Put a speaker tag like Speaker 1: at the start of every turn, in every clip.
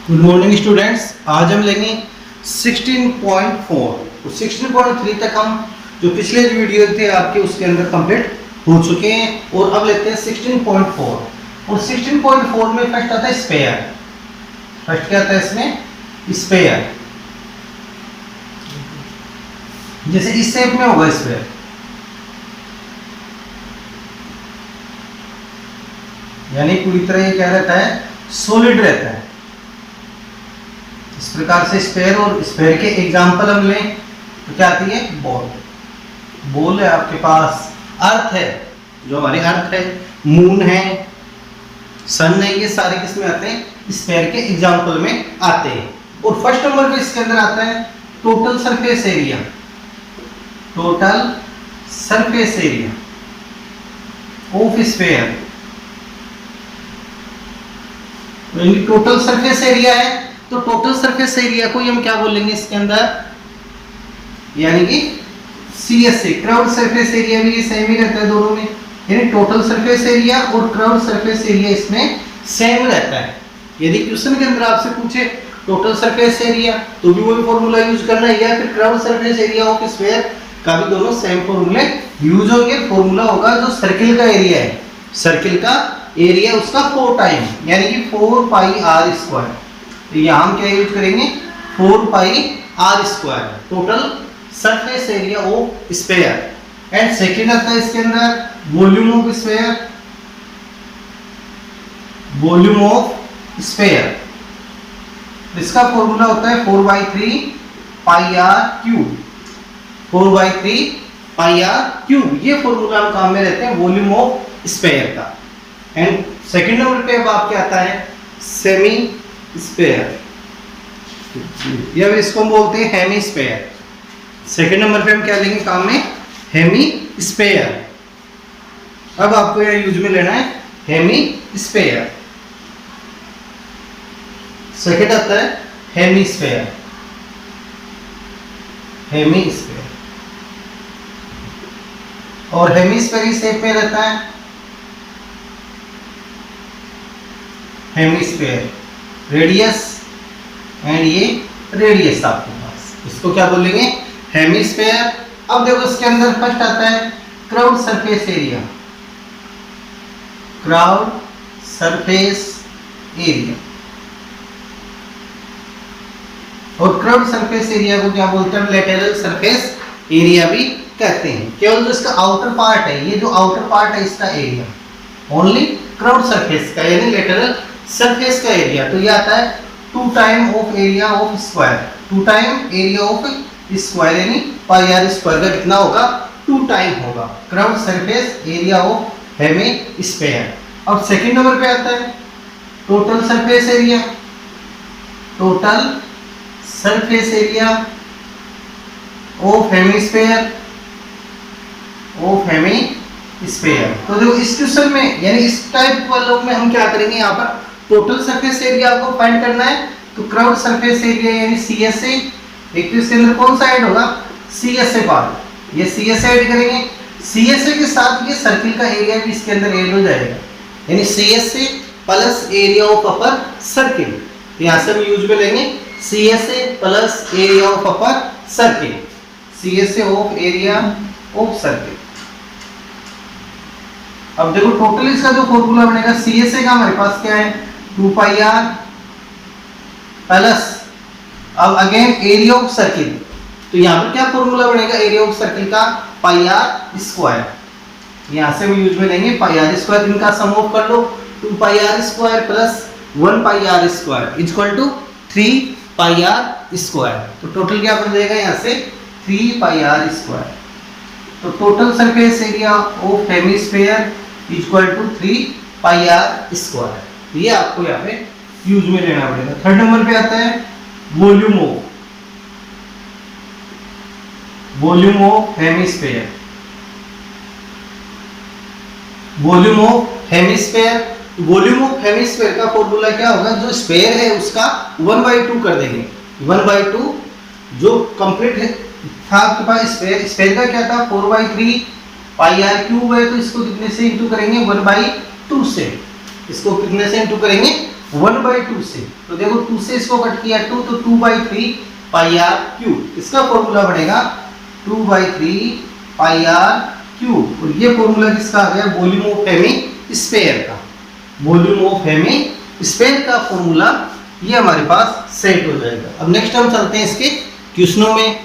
Speaker 1: Good morning students. आज हम लेंगे 16.4 और 16.3 तक हम जो पिछले वीडियो थे आपके उसके अंदर कंप्लीट हो चुके हैं और अब लेते हैं 16.4। और 16.4 में फर्स्ट आता है स्पेयर। फर्स्ट क्या आता है इसमें? स्पेयर। जैसे इस शेप में होगा स्पेयर, यानी पूरी तरह ये क्या रहता है? सॉलिड रहता है। इस प्रकार से स्पेयर, और स्पेयर के एग्जांपल हम लें तो क्या आती है? बॉल। बॉल है आपके पास। अर्थ है, जो हमारी अर्थ है, मून है, सन है, ये सारे किसमें आते हैं? स्पेयर के एग्जांपल में आते हैं। और फर्स्ट नंबर पे इसके अंदर आता है total surface area. Total surface area of sphere. Total surface area है तो टोटल सरफेस एरिया को हम क्या बोलेंगे इसके अंदर? यानी कि CSA, क्राउड सरफेस एरिया भी सेम ही रहता है दोनों में। यानी टोटल सरफेस एरिया और क्राउड सरफेस एरिया इसमें सेम रहता है। यदि क्वेश्चन के अंदर आपसे पूछे टोटल सरफेस एरिया तो भी वही फॉर्मूला यूज करना है, या फिर crowd surface area of sphere का भी दोनों सेम फॉर्मूले यूज होंगे। फॉर्मूला होगा जो सर्किल का एरिया है, सर्किल का एरिया उसका 4 टाइम, यानी कि 4 पाई r स्क्वायर। तो यहाँ हम क्या यूज करेंगे? 4 pi r square, total surface area of sphere. And second आता है इसके अंदर volume of sphere. Volume of sphere, इसका फॉर्मूला होता है 4/3 पाई r क्यूब। 4/3 पाई r क्यूब, ये फॉर्मूला हम काम में रहते हैं वॉल्यूम ऑफ स्फीयर का। एंड सेकंड नंबर पे अब आपके आता है सेमी स्फीयर, या फिर इसको हम बोलते हैं हेमी स्फीयर। सेकंड नंबर पे हम क्या लेंगे काम में? Hemisphere. अब आपको यह यूज में लेना है हेमी स्फीयर। सेकंड आता है हेमी स्फीयर। हेमी स्फीयर, और हेमी स्फीयर इस शेप में रहता है। हेमिस्फीयर, रेडियस एंड ये रेडियस आपके पास, इसको क्या बोलेंगे? हेमिस्फीयर। अब देखो इसके अंदर फर्स्ट आता है crowd surface area. Crowd surface area, और क्राउड सरफेस एरिया को क्या बोलते हैं? लेटरल सरफेस एरिया भी कहते हैं। केवल जो इसका आउटर पार्ट है, ये जो आउटर पार्ट है इसका एरिया, ओनली क्राउड सरफेस का, यानी लेटरल सरफेस का एरिया। तो ये आता है 2 time of area of square. 2 time area of square, यानी पाई r स्क्वायर का कितना होगा? 2 टाइम होगा crowd surface area of hemisphere. अब सेकंड नंबर पे आता है total surface area. Total surface area of hemisphere, of hemisphere. तो देखो इस क्वेश्चन में, यानी इस टाइप वालों में हम क्या करेंगे? यहाँ पर टोटल सरफेस एरिया आपको फाइंड करना है, तो क्राउड सरफेस एरिया यानी CSA, एक तो इसके अंदर कौन सा ऐड होगा? CSA part. ये CSA ऐड करेंगे, CSA के साथ ये सर्किल का एरिया भी इसके अंदर ऐड हो जाएगा, यानी CSA plus area of upper circle. तो यहाँ से हम यूज में लेंगे CSA plus area of upper circle. CSA of area of circle. अब देखो टोटल इसका जो फॉर्मूला बनेगा CSA का हमारे पास क्या है? 2 पाई r प्लस, अब अगेन एरिया ऑफ सर्किल, तो यहाँ पर क्या फॉर्मूला बनेगा एरिया ऑफ सर्किल का? पाई r स्क्वायर। यहाँ से हम यूज में लेंगे पाई r स्क्वायर, इनका सम ऑफ कर लो। 2 pi r square plus 1 pi r square equal to 3 pi r square. तो टोटल क्या बन जाएगा यहाँ से? 3 पाई r स्क्वायर। तो total surface area of hemisphere equal to 3 pi r square. ये आपको यहाँ पे यूज में लेना पड़ेगा। थर्ड नंबर पे आता है volume of, volume of hemisphere. Volume of hemisphere, volume of hemisphere का फॉर्मूला क्या होगा? जो स्फीयर है उसका 1/2 कर देंगे। 1/2 जो कंप्लीट है था आपके पास स्फीयर, स्फीयर का क्या था? 4/3 पाई r क्यूब है, तो इसको कितने से इंटू करेंगे? 1/2 से। इसको कितने से इंटू करेंगे? 1/2 से, तो देखो 2 से इसको कट किया 2, तो 2/3 पाई आर क्यूब। इसका फॉर्मूला बनेगा 2/3 पाई आर क्यूब। और ये फॉर्मूला किसका आ गया? वॉल्यूम ऑफ हेमी स्फीयर का। वॉल्यूम ऑफ हेमी स्फीयर का फॉर्मूला ये हमारे पास सेट हो जाएगा। अब नेक्स्ट हम चलते हैं इसके क्वेश्चनों में,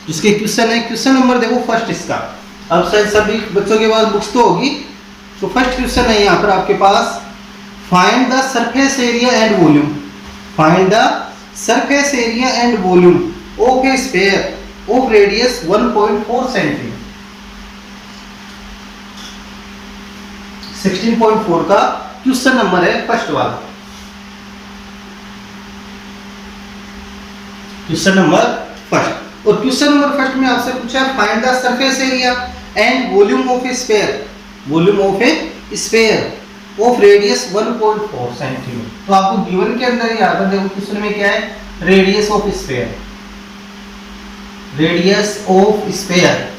Speaker 1: जिसके क्वेश्चन है। क्वेश्चन नंबर देखो फर्स्ट इसका, अब शायद सभी बच्चों के पास बुक्स तो होगी, तो फर्स्ट क्वेश्चन है यहाँ पर आपके पास, find the surface area and volume, find the surface area and volume of a sphere of radius 1.4 centimetre. 16.4 का क्वेश्चन नंबर है फर्स्ट वाला। क्वेश्चन नंबर फर्स्ट, और क्वेश्चन नंबर फर्स्ट में आपसे पूछा है find the surface area and volume of a sphere, volume of a sphere of radius 1.4 centimetre. तो आपको गिवन के अंदर यहाँ पर देखो क्वेश्चन में क्या है, radius of sphere, radius of sphere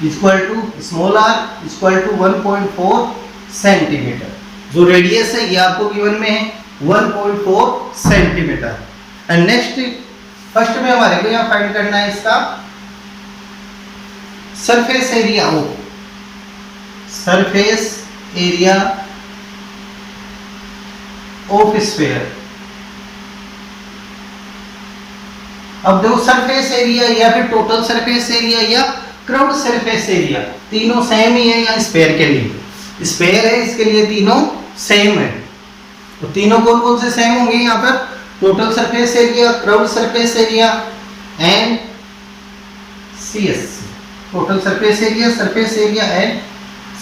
Speaker 1: equal to small r equal to 1.4 centimetre. जो रेडियस है ये आपको गिवन में है 1.4 सेंटीमीटर। एंड नेक्स्ट फर्स्ट में हमारे को यहाँ फाइंड करना है इसका surface area of, surface area of sphere. अब देखो सरफेस एरिया या फिर टोटल सरफेस एरिया या क्राउड सरफेस एरिया, तीनों सेम ही है यहाँ स्फीयर के लिए। स्फीयर है इसके लिए तीनों सेम है। तो तीनों कौन कौन से सेम होंगे यहाँ पर, total surface area, crowd surface area and CSC. Total surface area and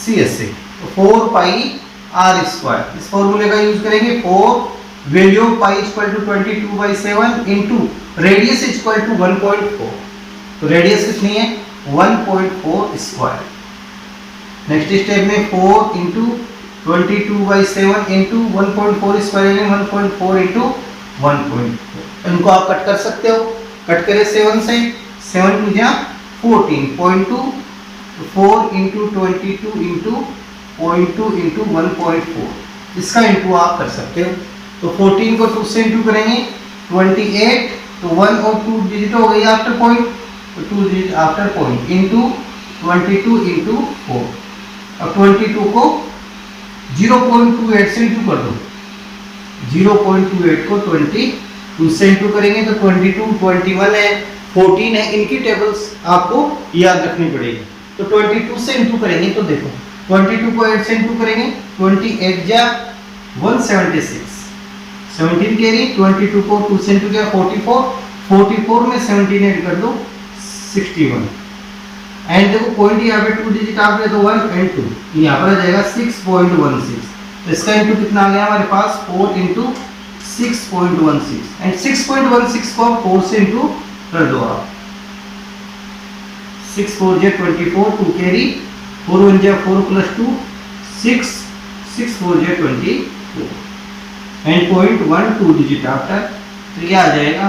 Speaker 1: CSC. तो 4 पाई आर स्क्वायर, इस फॉर्मूले का यूज करेंगे। 4 value of pi equal to 22/7 into radius equal to 1.4। तो रेडियस कितनी है 1.4 स्क्वायर। नेक्स्ट स्टेप में 4 इंटू 22/7 इंटू 1.4 स्क्वायर यानी 1.4 इंटू 1.4। इनको आप कट कर सकते हो, कट करें 7 से, 7 टू जा 14.2, 4 इंटू 22 इंटू 0.2 इंटू 1.4, इसका इंटू आप कर सकते हो। तो 14 को 2 से इंटू करेंगे 28, तो 1 और 2 डिजिट हो गई आफ्टर पॉइंट, तो 2 digit after point into 22 into 4। अब 22 को 0.28 से इंटू कर दो, 0.28 को 22 से इंटू करेंगे तो 22, 21 है, 14 है, इनकी टेबल्स आपको याद रखनी पड़ेगी। तो 22 से इंटू करेंगे तो देखो 22 को 8 से इंटू करेंगे, 28 जा 176, 17 कैरी, 22 को 2 से इंटू किया 44, 44 में 17 ऐड कर दो 61। एंड देखो पॉइंट यहाँ पे 2 डिजिट आप ले तो 1 एंड 2, यहाँ पर आ जाएगा 6.16। तो इसका इंटू कितना आ गया हमारे पास 4 इंटू 6.16, एंड 6.16 को 4 से इंटू कर दो आप, 6 4 जा 24, 2 कैरी, 4 1 जा 4 प्लस 2 6, 6 4 जा 24, एंड पॉइंट 1 2 डिजिट आफ्टर, तो ये आ जाएगा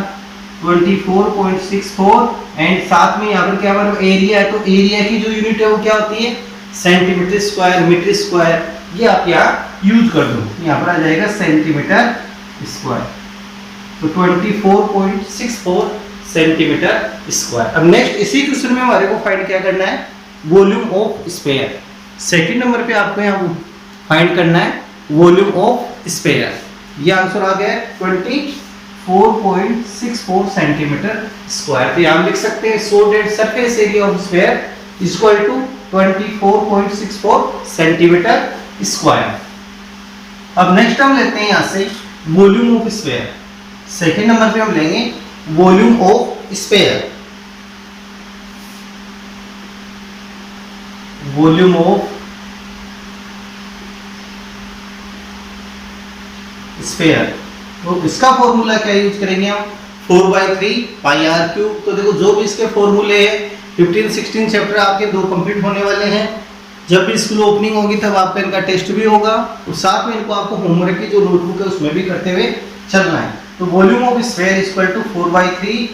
Speaker 1: 24.64। एंड साथ में यहाँ पर क्या हमारा एरिया है, तो एरिया की जो यूनिट है वो क्या होती है सेंटीमीटर स्क्वायर, मीटर स्क्वायर, ये आप यहाँ यूज कर दो, यहाँ पर आ जाएगा सेंटीमीटर स्क्वायर। तो 24.64 सेंटीमीटर स्क्वायर। अब नेक्स्ट इसी क्वेश्चन में हमारे को फाइंड क्या करना है, volume of sphere. Second number पे आपको यहाँ फाइंड करना है वॉल्यूम ऑफ स्फीयर। ये आंसर आ गया 24.64 सेंटीमीटर स्क्वायर। तो यहाँ लिख सकते हैं so that surface area of sphere equal to 24.64 centimetre square. अब नेक्स्ट हम लेते हैं यहाँ से volume of sphere. Second number पे हम लेंगे volume of sphere. Volume of sphere, तो इसका फॉर्मूला क्या यूज करेंगे हम 4/3 पाई आर क्यूब। तो देखो जो भी इसके फॉर्मूले है 15 16 चैप्टर आपके 2 कंप्लीट होने वाले हैं। जब भी स्कूल ओपनिंग होगी तब आपका इनका टेस्ट भी होगा, और साथ में इनको आपको होमवर्क की जो नोटबुक है उसमें भी करते हुए चलना है। तो volume of sphere equal to 4/3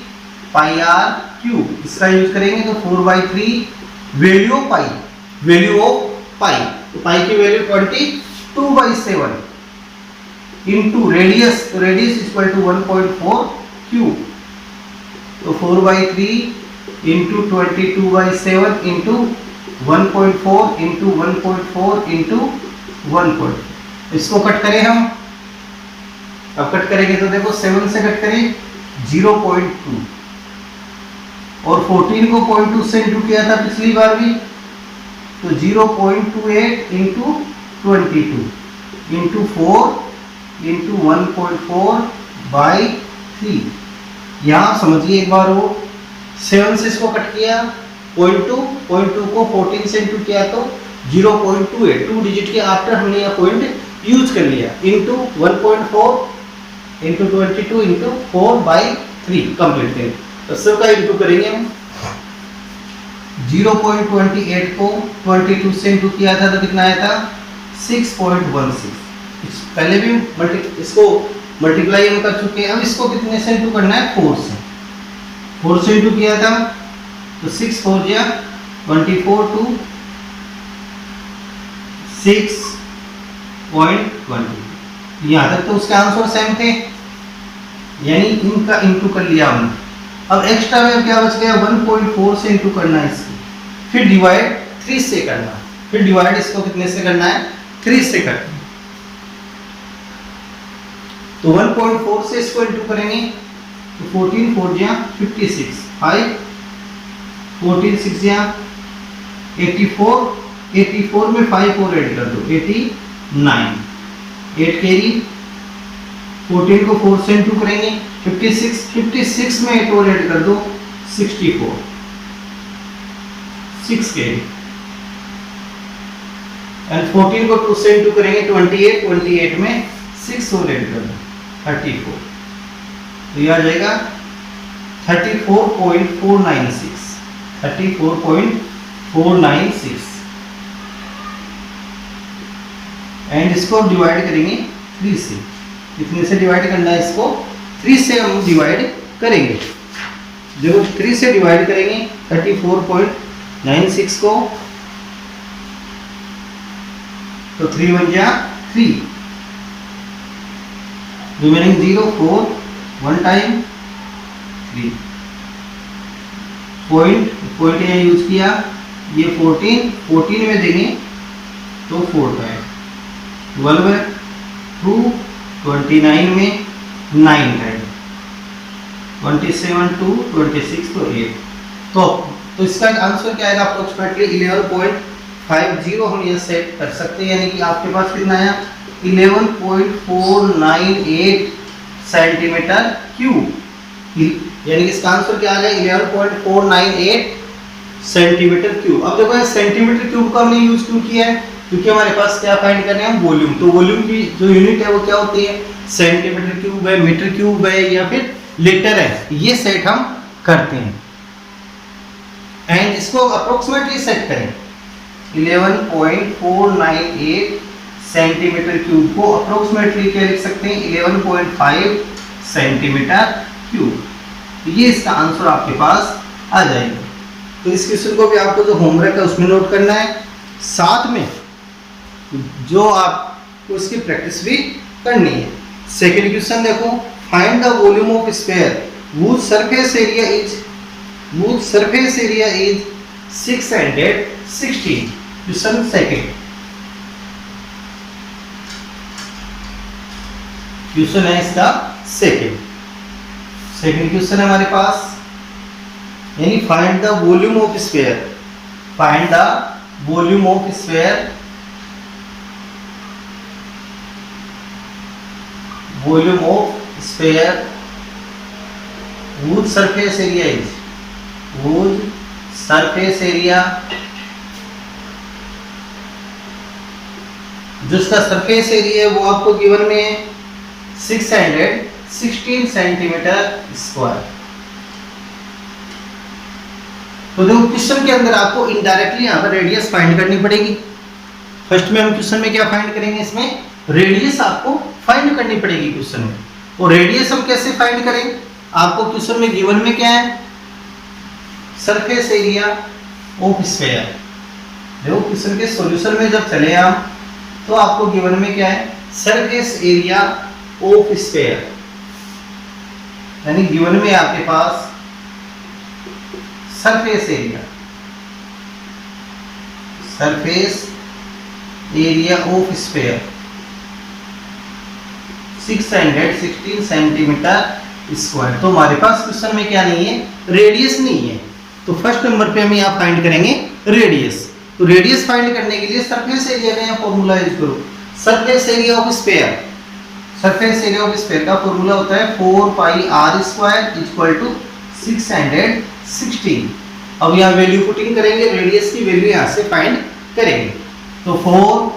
Speaker 1: pi R cube, इसका यूज करेंगे तो 4/3 value of pi, value of pi, तो पाई की वैल्यू 20 2/7 इंटू रेडियस, तो रेडियस इक्वल टू 1.4 क्यूब, तो 4/3 इंटू 22/7 इंटू 1.4 इंटू 1.4 इंटू 1.4। इसको कट करें हम, अब कट करेंगे तो देखो 7 से कट करें 0.2 और 14 को 0.2 से इंटू किया था पिछली बार भी, तो 0.28 इंटू 22 इंटू 4 इंटू 1.4/3। यहाँ समझिए एक बार, वो 7 से इसको कट किया, 0.2 को 14 से इंटू किया तो 0.28, 2 डिजिट के आफ्टर हमने यह पॉइंट यूज कर लिया, इंटू 1.4 इंटू 22 इंटू 4/3 कंप्लीट करें। तो सबका इंटू करेंगे हम। 0.28 को 22 से इंटू किया था तो कितना आया था 6.16। पहले भी इसको मल्टीप्लाई हम कर चुके हैं। अब इसको कितने से इंटू करना है, 4 से। 4 से इंटू किया था तो 6 4 या 24 टू 6.20। यहाँ तक तो उसके आंसर सेम थे, यानी इनका इंटू कर लिया हमने। अब एक्स्ट्रा में क्या बच गया, 1.4 से इंटू करना है इसको, फिर डिवाइड 3 से करना, फिर डिवाइड इसको कितने से करना है, 3 से करना। तो 1.4 से इसको इंटू करेंगे तो 14 4 या 56, 5 14 6 या 84, 84 में 5 और ऐड कर दो 89, 8 कैरी, 14 को 4 से इंटू करेंगे 56, 56 में 8 और ऐड कर दो 64, 6 कैरी, एंड 14 को 2 से इंटू करेंगे 28, 28 में 6 और ऐड कर दो 34, तो ये आ जाएगा 34.496, 34.496। एंड इसको डिवाइड करेंगे 3 से, कितने से डिवाइड करना है इसको, 3 से हम डिवाइड करेंगे। देखो 3 से डिवाइड करेंगे 34.96 को, तो 3 1 जा 3, रिमेनिंग 0 4 1 टाइम 3, पॉइंट यहाँ यूज किया, ये 14 में देंगे तो 4 टाइम 12 2 29 में 9 टाइम 27 2 26 तो 8। तो इसका आंसर क्या आएगा, अप्रोक्सीमेटली 11.50 हम ये सेट कर सकते हैं, यानी कि आपके पास कितना आया 11.498 सेंटीमीटर क्यूब, यानी कि इसका आंसर क्या आ गया 11.498 सेंटीमीटर क्यूब। अब देखो ये सेंटीमीटर क्यूब का हमने यूज क्यों किया है, क्योंकि हमारे पास क्या फाइंड करना है, वॉल्यूम। तो वॉल्यूम की जो यूनिट है वो क्या होती है, सेंटीमीटर क्यूब है, मीटर क्यूब है या फिर लीटर है, ये सेट हम करते हैं। एंड इसको अप्रोक्सीमेटली सेट करें 11.498 सेंटीमीटर क्यूब को अप्रोक्सीमेटली क्या लिख सकते हैं 11.5 सेंटीमीटर क्यूब। ये इसका आंसर आपके पास आ जाएगा। तो इस क्वेश्चन को भी आपको जो होमवर्क है उसमें नोट करना है, साथ में जो आपको इसकी प्रैक्टिस भी करनी है। सेकंड क्वेश्चन देखो, find the volume of sphere whose surface area is 616। Question second, question है इसका सेकंड क्वेश्चन है हमारे पास, यानी find the volume of sphere, find the volume of sphere, volume of sphere whose surface area is, whose surface area, जिसका surface area है वो आपको given में है 616 सेंटीमीटर स्क्वायर। तो देखो क्वेश्चन के अंदर आपको इनडायरेक्टली यहाँ पर रेडियस फाइंड करनी पड़ेगी। फर्स्ट में हम क्वेश्चन में क्या फाइंड करेंगे, इसमें रेडियस आपको फाइंड करनी पड़ेगी क्वेश्चन में। और रेडियस हम कैसे फाइंड करें, आपको क्वेश्चन में गिवन में क्या है, सरफेस एरिया ऑफ स्फीयर। देखो क्वेश्चन के सॉल्यूशन में जब चले हम तो आपको गिवन में क्या है, सरफेस एरिया ऑफ स्फीयर, यानी गिवन में आपके पास surface area of sphere 616 centimetre square. तो हमारे पास क्वेश्चन में क्या नहीं है, रेडियस नहीं है। तो फर्स्ट नंबर पे हम यहाँ फाइंड करेंगे रेडियस। तो रेडियस फाइंड करने के लिए सरफेस एरिया का यहाँ फॉर्मूला यूज करो। Surface area of sphere, surface area of sphere का फॉर्मूला होता है 4 pi r square equal to 616। अब यहाँ वैल्यू पुटिंग करेंगे, रेडियस की वैल्यू यहाँ से फाइंड करेंगे। तो 4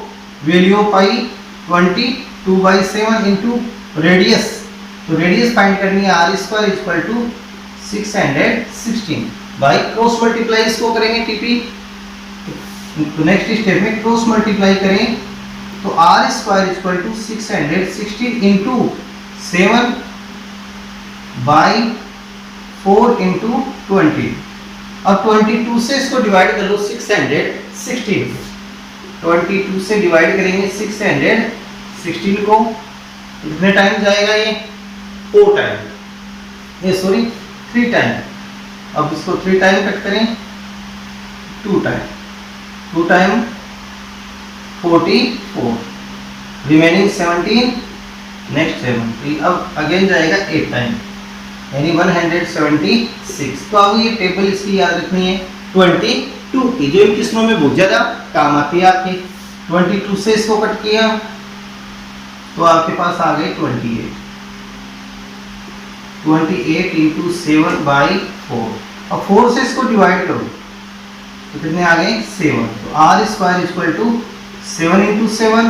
Speaker 1: value of pi 22/7 into radius, तो रेडियस फाइंड करनी है r square equal to 616 by cross multiply इसको करेंगे टीपी। तो नेक्स्ट स्टेप में क्रॉस मल्टीप्लाई करें तो r square equal to 616 into 7 by 4 into 20। अब 22 से इसको डिवाइड कर लो 616, 22 से डिवाइड करेंगे 616 को, कितने टाइम जाएगा ये, 4 टाइम, ये सॉरी 3 टाइम। अब इसको 3 टाइम कट करें, 2 टाइम, 2 टाइम 44, रिमेनिंग 17, नेक्स्ट 7। अब अगेन जाएगा 8 टाइम, यानी 176। तो अब ये टेबल इसकी याद रखनी है 22 की, जो इन किस्मों में बहुत ज़्यादा काम आती है आपकी। 22 से इसको कट किया तो आपके पास आ गए 28 इंटू 7 बाई 4। अब 4 से इसको डिवाइड करो तो कितने आ गए 7। तो r square equal to 7 into 7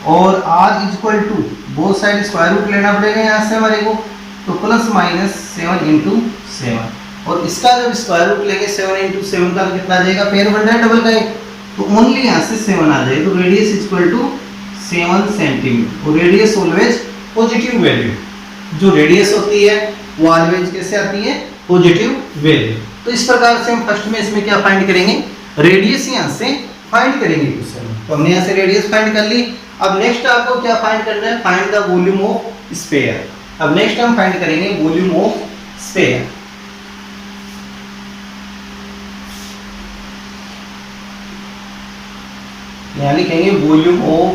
Speaker 1: और r equal to both side square root लेना पड़ेगा यहाँ से हमारे को, तो प्लस माइनस 7 इंटू 7। और इसका जब स्क्वायर रूट लेंगे 7 इंटू 7 का कितना आ जाएगा, पेयर बन रहा है डबल का एक, तो ओनली यहाँ से 7 आ जाएगा। तो रेडियस इक्वल टू 7 सेंटीमीटर। और रेडियस ऑलवेज पॉजिटिव वैल्यू, जो रेडियस होती है वो ऑलवेज कैसे आती है, पॉजिटिव वैल्यू। तो इस प्रकार से हम फर्स्ट में इसमें क्या फाइंड करेंगे, रेडियस यहाँ से फाइंड करेंगे क्वेश्चन में। तो हमने यहाँ से रेडियस फाइंड कर ली। अब नेक्स्ट आपको क्या फाइंड करना है, find the volume of sphere. अब नेक्स्ट हम फाइंड करेंगे वॉल्यूम ऑफ स्फीयर। यहाँ लिखेंगे वॉल्यूम ऑफ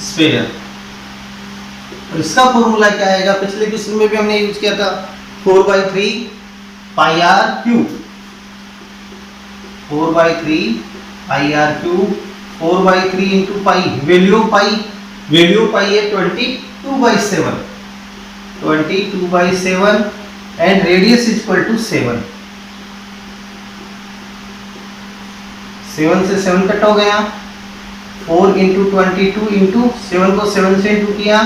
Speaker 1: स्फीयर। और इसका फॉर्मूला क्या आएगा, पिछले क्वेश्चन में भी हमने यूज किया था 4/3 पाई r क्यूब, 4/3 पाई r cube, 4/3 into pi, value pi है 22/7, 22/7 एंड रेडियस इक्वल टू 7। 7 से 7 कट हो गया, 4 इंटू 22 इंटू 7 को 7 से इंटू किया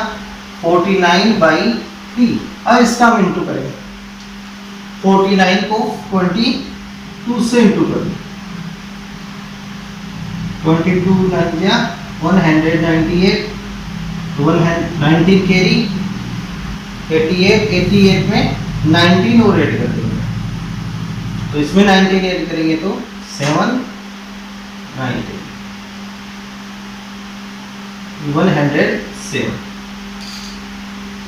Speaker 1: 49/3। अब इसका हम इंटू करेंगे, 49 को 22 से इंटू करेंगे, 22 9 198, 119 कैरी 88 में 19 और ऐड कर देंगे, तो इसमें 19 ऐड करेंगे तो 7 19 107।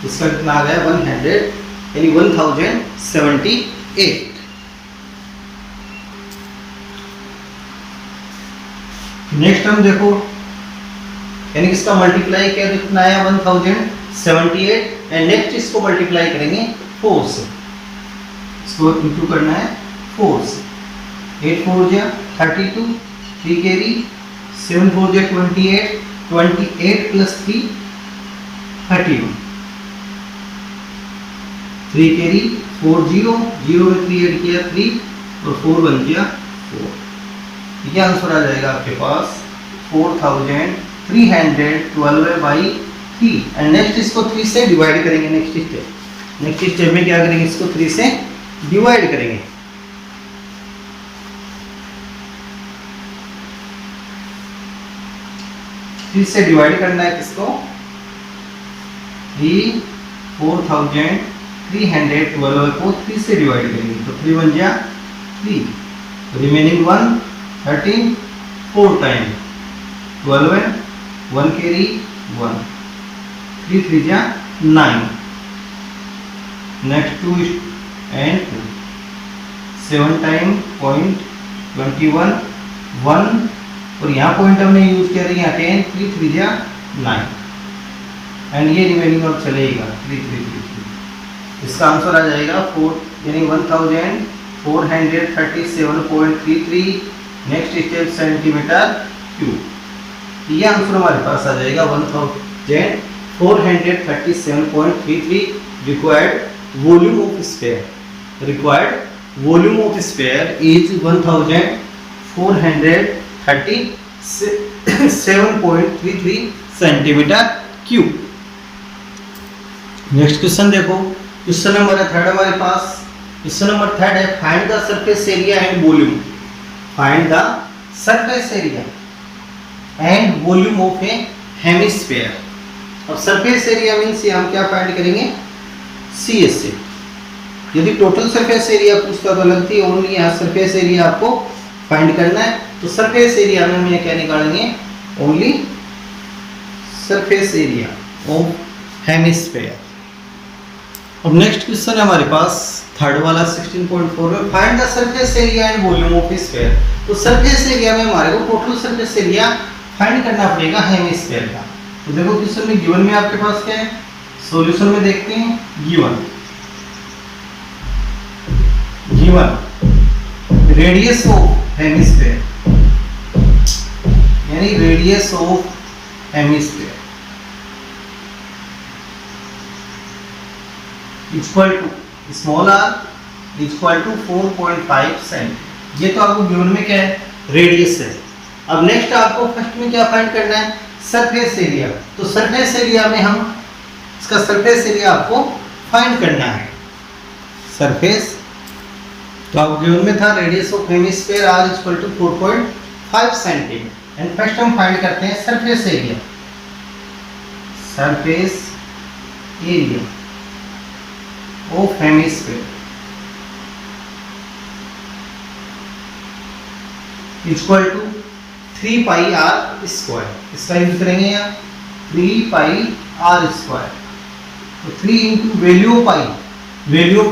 Speaker 1: इसका कितना आ गया 100, यानी 1078। नेक्स्ट हम देखो, यानी इसका मल्टीप्लाई क्या कितना आया 1078 एंड नेक्स्ट इसको मल्टीप्लाई करेंगे 4 से, इसको इंटू करना है 4 से। 8 4 जा 32, 3 कैरी, 7 4 जा 28, 28 प्लस 3 31, 3 कैरी 4 0 0 में 3 ऐड किया 3 और 4 बन गया 4। ये आंसर आ जाएगा आपके पास 4312/3 एंड नेक्स्ट इसको 3 से डिवाइड करेंगे। नेक्स्ट स्टेप में क्या करेंगे, इसको 3 से डिवाइड करेंगे। से डिवाइड करना है किसको, 4312 को 3 से डिवाइड करेंगे तो 3 बन गया 3, रिमेनिंग 1 13 4 टाइम 12 and 1 carry 1, 3 3 जा 9, next 2 and 2, 7 टाइम पॉइंट 21 1, और यहाँ पॉइंट हमने यूज किया था यहाँ 10, 3 3 जा 9, एंड ये रिमेनिंग और चलेगा 3 3 3 3। इसका आंसर आ जाएगा 4 यानी 1437.33। Next step centimetre cube. ये आंसर हमारे पास आ जाएगा 1437.33 required volume of sphere. Required volume of sphere is 1437.33 centimetre cube. Next question देखो, क्वेश्चन नंबर 3 हमारे पास। क्वेश्चन नंबर 3 है find the surface area and volume. Find the surface area and volume of A hemisphere. अब surface area means हम क्या find करेंगे, CS से। यदि total surface area पूछता तो अलग थी, ओनली यहाँ सरफेस एरिया आपको फाइंड करना है। तो सरफेस एरिया में हम क्या निकालेंगे, only surface area of hemisphere. अब नेक्स्ट क्वेश्चन है हमारे पास थर्ड वाला 16.4 में find the surface area and volume of sphere. तो सरफेस एरिया में हमारे को टोटल सरफेस एरिया फाइंड करना पड़ेगा हेमिस्फीयर का। तो देखो क्वेश्चन में गिवन में आपके पास क्या है, सॉल्यूशन में देखते हैं। गिवन रेडियस ऑफ हेमिस्फीयर यानी radius of hemisphere equal to small r equal to 4.5 cent. ये तो आपको गिवन में क्या है, रेडियस है। अब नेक्स्ट आपको फर्स्ट में क्या फाइंड करना है, सरफेस एरिया। तो सरफेस एरिया में हम इसका सरफेस एरिया आपको फाइंड करना है। सरफेस तो आपको गिवन में था radius of hemisphere r equal to 4.5 centimetre. And first हम फाइंड करते हैं surface area. Surface area of hemisphere equal to 3 pi r square. इसका यूज करेंगे यहाँ 3 पाई r स्क्वायर। तो 3 into value of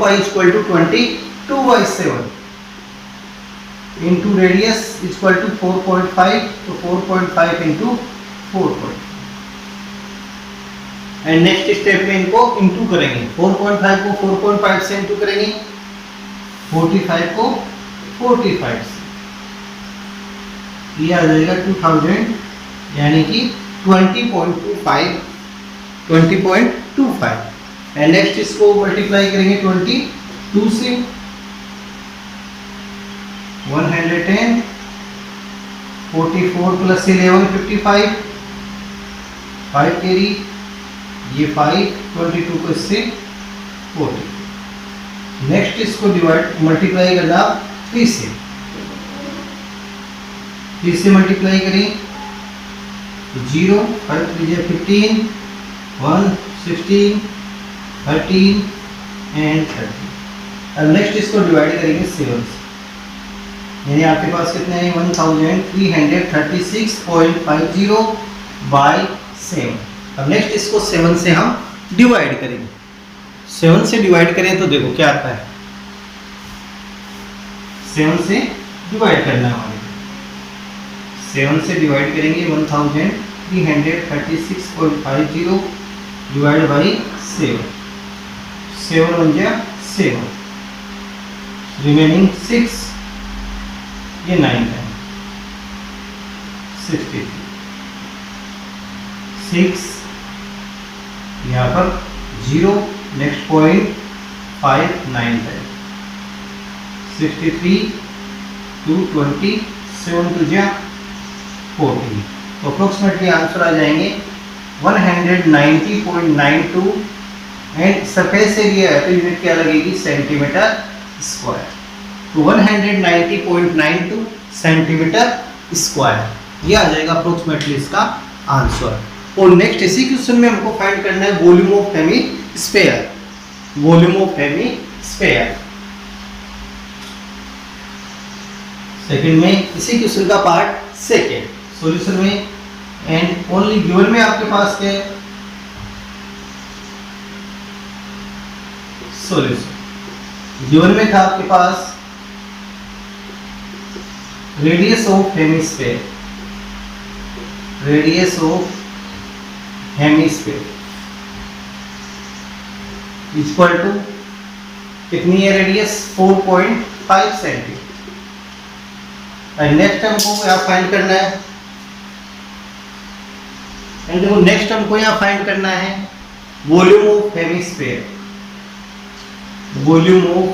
Speaker 1: pi equal to 22/7 into radius equal to 4.5। तो 4.5 into 4.5। And next step में इनको इंटू करेंगे। 4.5 को 4.5 से इंटू करेंगे, 45 को 45 से, ये आ जाएगा 2000 यानी कि 20.25। एंड नेक्स्ट इसको मल्टीप्लाई करेंगे 22 से, 110, 44 प्लस 11 55, 5 कैरी, ये 5, 22 को इससे 40। नेक्स्ट इसको डिवाइड मल्टीप्लाई करना 3 से, 3 से मल्टीप्लाई करें 0, 5 3 15, 1 16, 13 एंड 30। अब नेक्स्ट इसको डिवाइड करेंगे 7 से, यानी आपके पास कितने हैं 1336.50 बाई 7। अब नेक्स्ट इसको 7 से हम डिवाइड करेंगे। 7 से डिवाइड करें तो देखो क्या आता है, 7 से डिवाइड करना है हमारे। 7 से डिवाइड करेंगे 1336.50 डिवाइड बाई 7। 7 1 जा 7, रिमेनिंग 6, ये 9 है 63, 6 यहाँ पर 0, नेक्स्ट पॉइंट 5 9 है 63, 220, 7 2 जा 40। तो अप्रोक्सीमेटली आंसर आ जाएंगे 190.92। एंड सरफेस एरिया है तो यूनिट क्या लगेगी, सेंटीमीटर स्क्वायर। तो 190.92 सेंटीमीटर स्क्वायर, ये आ जाएगा अप्रोक्सीमेटली इसका आंसर। और नेक्स्ट इसी क्वेश्चन में हमको फाइंड करना है volume of hemisphere. Volume of hemisphere second में, इसी क्वेश्चन का पार्ट सेकंड। सॉल्यूशन में एंड ओनली गिवन में आपके पास क्या है, सॉल्यूशन। गिवन में था आपके पास radius of hemisphere, radius of hemisphere equal to कितनी है रेडियस, 4.5 सेंटीमीटर। नेक्स्ट हमको यहाँ फाइंड करना है, एंड देखो नेक्स्ट हमको यहाँ फाइंड करना है volume of hemisphere, volume of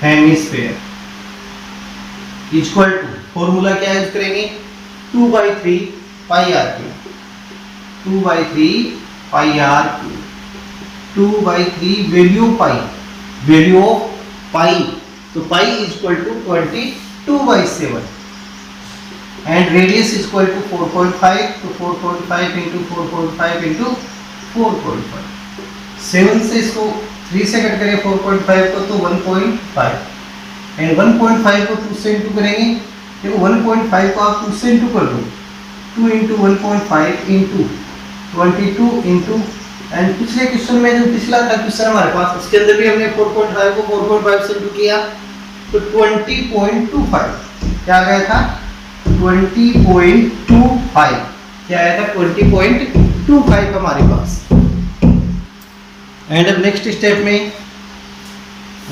Speaker 1: hemisphere equal to, formula क्या यूज करेंगे, 2/3 pi R cube, 2/3 pi R cube, 2/3 value pi, value of pi, तो pi equal to 22/7 and radius equal to 4.5, तो 4.5 into 4.5 into 4.5, 7 से इसको 3 से cut करें 4.5 को तो 1.5 एंड 1.5 को 2 से इंटू करेंगे, देखो 1.5 को आप 2 से इंटू कर दो, 2 इंटू 1.5 इंटू 22 इंटू, एंड पिछले क्वेश्चन में जो पिछला था क्वेश्चन हमारे पास उसके अंदर भी हमने 4.5 को 4.5 से इंटू किया तो 20.25 क्या गया था, 20.25 क्या आया था, 20.25 हमारे पास। एंड अब नेक्स्ट स्टेप में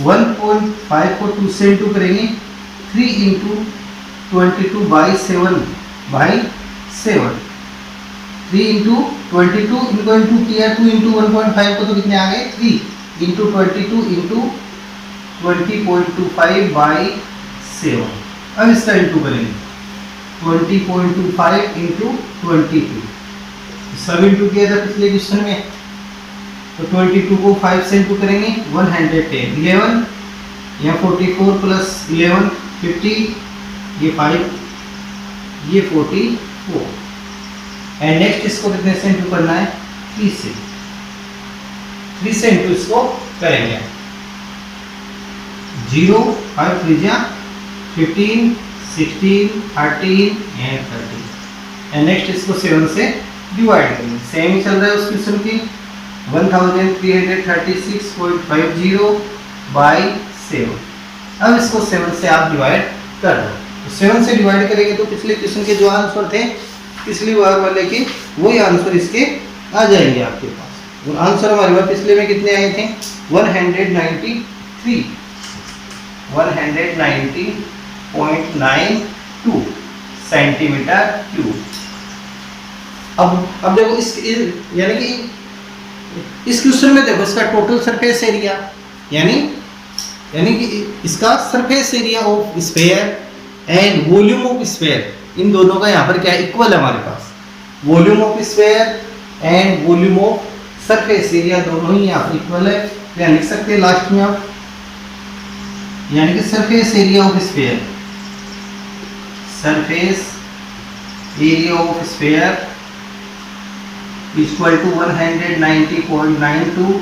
Speaker 1: 1.5 को 2 से इंटू करेंगे, 3 इंटू 22/7 बाई 7, 3 इंटू 22 इनको इंटू किया, 2 इंटू 1.5 को तो कितने आ गए 3 इंटू 22 इंटू 20.25 बाई 7। अब इसका इंटू करेंगे 20.25 इंटू 22, सब इंटू किया था पिछले क्वेश्चन में, तो 22 को 5 से इंटू करेंगे 110, 11 या 44 प्लस 11 50, ये 5 ये 44 एंड नेक्स्ट इसको कितने से इंटू करना है, 3 से, 3 से इंटू इसको करेंगे, 0 5 3 15 16 13 एंड 30 एंड नेक्स्ट इसको 7 से डिवाइड करेंगे, सेम ही चल रहा है उस क्वेश्चन की 1336.50 बाई 7। अब इसको 7 से आप डिवाइड कर दो, तो 7 से डिवाइड करेंगे तो पिछले क्वेश्चन के जो आंसर थे पिछली बार वाले के वही आंसर इसके आ जाएंगे आपके पास। और आंसर हमारे पास पिछले में कितने आए थे, 190.92 सेंटीमीटर क्यूब। अब देखो इस यानी कि इस क्वेश्चन में देखो इसका टोटल सरफेस एरिया यानी कि इसका surface area of sphere and volume of sphere, इन दोनों का यहाँ पर क्या इक्वल है हमारे पास, volume of sphere and volume of surface area दोनों ही यहाँ पर इक्वल है। तो यहाँ लिख सकते हैं लास्ट में आप, यानी कि surface area of sphere, surface area of sphere equal to 190.92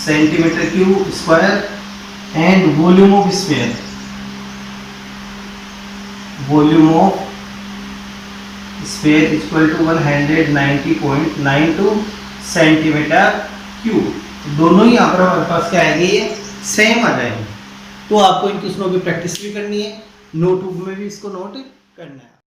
Speaker 1: centimetre cube square and volume of sphere, volume of sphere equal to 190.92 centimetre cube. दोनों ही यहाँ पर हमारे पास क्या आएंगे, ये सेम आ जाएंगे। तो आपको इन क्वेश्चनों की प्रैक्टिस भी करनी है, नोटबुक में भी इसको नोट करना है।